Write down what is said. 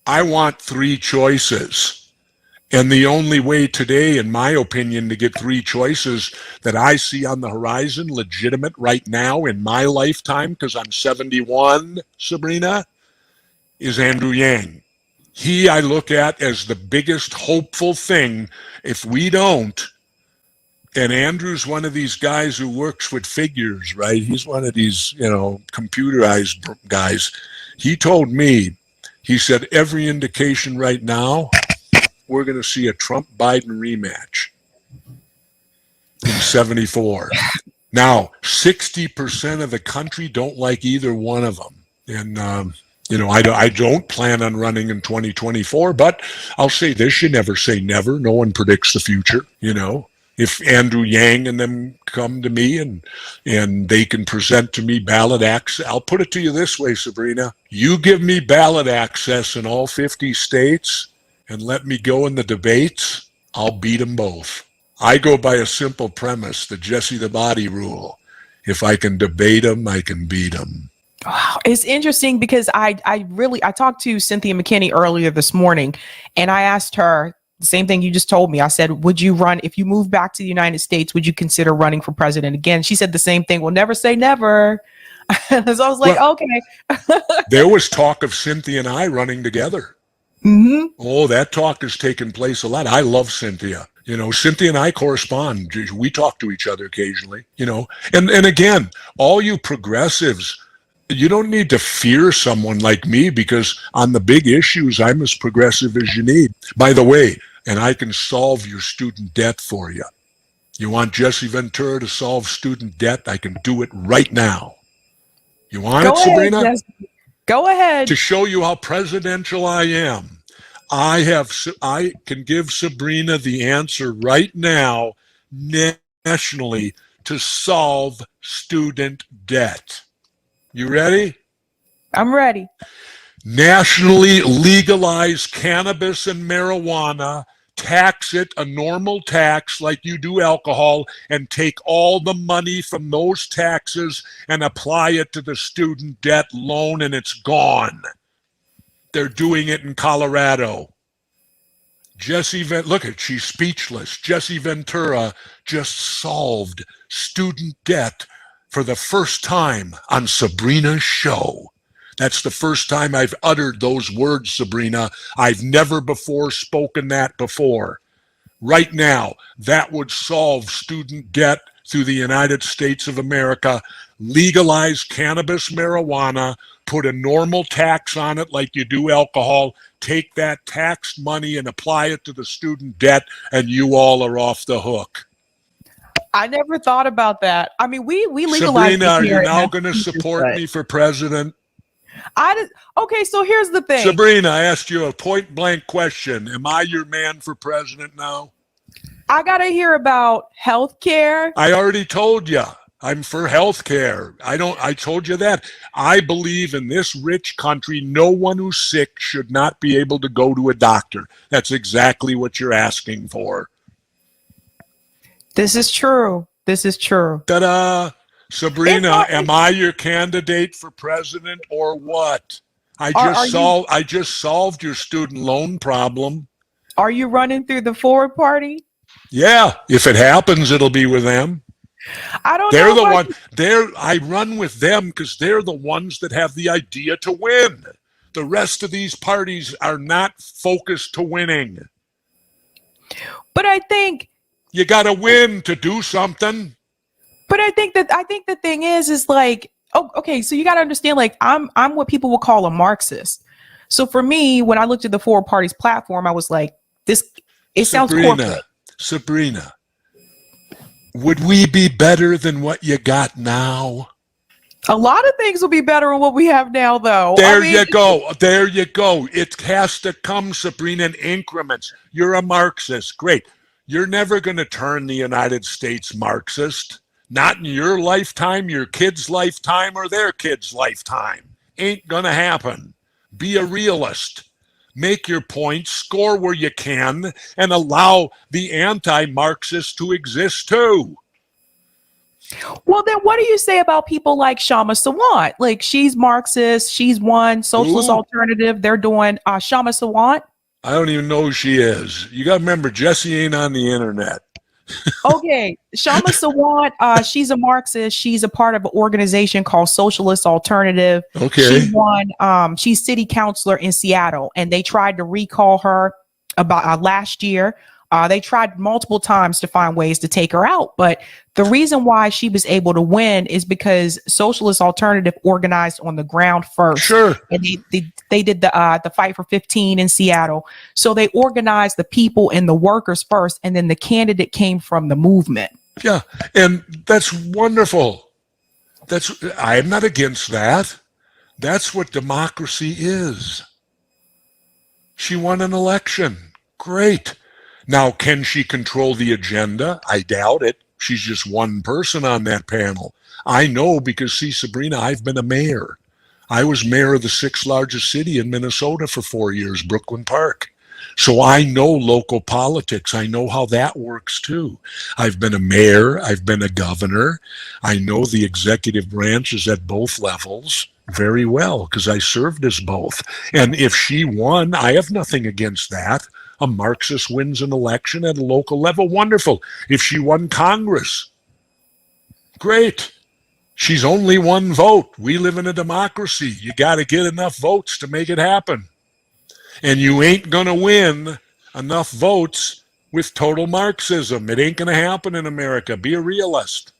I want three choices. And the only way today, in my opinion, to get three choices that I see on the horizon, legitimate right now in my lifetime, because I'm 71, Sabrina, is Andrew Yang. He, I look at as the biggest hopeful thing. If we don't, and Andrew's one of these guys who works with figures, right? He's one of these, computerized guys. He told me, he said, every indication right now, we're going to see a Trump-Biden rematch in 74. Now, 60% of the country don't like either one of them. And, I don't plan on running in 2024, but I'll say this, you never say never. No one predicts the future, If Andrew Yang and them come to me and they can present to me ballot access, I'll put it to you this way, Sabrina. You give me ballot access in all 50 states and let me go in the debates, I'll beat them both. I go by a simple premise, the Jesse the Body rule. If I can debate them, I can beat them. Wow, it's interesting because I talked to Cynthia McKinney earlier this morning, and I asked her the same thing you just told me. I said, would you run, if you move back to the United States, would you consider running for president again? She said the same thing. Well, never say never. So I was like, okay. There was talk of Cynthia and I running together. Mm-hmm. Oh, that talk has taken place a lot. I love Cynthia. Cynthia and I correspond. We talk to each other occasionally, And again, all you progressives, you don't need to fear someone like me because on the big issues, I'm as progressive as you need. By the way, and I can solve your student debt for you. You want Jesse Ventura to solve student debt? I can do it right now. You want it, Sabrina? Jesse. Go ahead. To show you how presidential I am, I can give Sabrina the answer right now nationally to solve student debt. You ready? I'm ready. Nationally legalize cannabis and marijuana, tax it a normal tax like you do alcohol, and take all the money from those taxes and apply it to the student debt loan, and it's gone. They're doing it in Colorado. Look at, she's speechless. Jesse Ventura just solved student debt for the first time on Sabrina's show. That's the first time I've uttered those words, Sabrina. I've never before spoken that before. Right now, that would solve student debt through the United States of America. Legalize cannabis, marijuana, put a normal tax on it like you do alcohol, take that taxed money and apply it to the student debt, and you all are off the hook. I never thought about that. I mean, we legalized. Sabrina, are you now going to support me for president? Okay, so here's the thing. Sabrina, I asked you a point blank question. Am I your man for president now? I got to hear about health care. I already told you. I'm for health care. I told you that. I believe in this rich country, no one who's sick should not be able to go to a doctor. That's exactly what you're asking for. This is true. This is true. Ta-da! Sabrina, am I your candidate for president or what? I just solved your student loan problem. Are you running through the Forward Party? Yeah, if it happens, it'll be with them. I don't they're know. I run with them because they're the ones that have the idea to win. The rest of these parties are not focused to winning. But I think you got to win to do something. But I think the thing is like, okay, so you got to understand, like, I'm what people would call a Marxist. So for me, when I looked at the Forward Party's platform, I was like, sounds corporate. Sabrina, would we be better than what you got now? A lot of things will be better than what we have now, though. You go. There you go. It has to come, Sabrina, in increments. You're a Marxist. Great. You're never going to turn the United States Marxist. Not in your lifetime, your kid's lifetime, or their kid's lifetime. Ain't going to happen. Be a realist. Make your point, score where you can, and allow the anti-Marxists to exist too. Well, then what do you say about people like Shama Sawant? Like, she's Marxist, she's one socialist Ooh, alternative. They're doing Shama Sawant. I don't even know who she is. You got to remember, Jesse ain't on the internet. Okay, Shama Sawant, she's a Marxist. She's a part of an organization called Socialist Alternative. She Okay. won. She's city councilor in Seattle, and they tried to recall her about last year. They tried multiple times to find ways to take her out, but the reason why she was able to win is because Socialist Alternative organized on the ground first, Sure. and they did the Fight for 15 in Seattle. So they organized the people and the workers first, and then the candidate came from the movement. Yeah. And that's wonderful. I'm not against that. That's what democracy is. She won an election. Great. Now, can she control the agenda? I doubt it. She's just one person on that panel. I know because, see, Sabrina, I've been a mayor. I was mayor of the sixth largest city in Minnesota for 4 years, Brooklyn Park. So I know local politics. I know how that works too. I've been a mayor. I've been a governor. I know the executive branches at both levels very well because I served as both. And if she won, I have nothing against that. A Marxist wins an election at a local level, wonderful. If she won Congress, great. She's only one vote. We live in a democracy. You got to get enough votes to make it happen. And you ain't going to win enough votes with total Marxism. It ain't going to happen in America. Be a realist.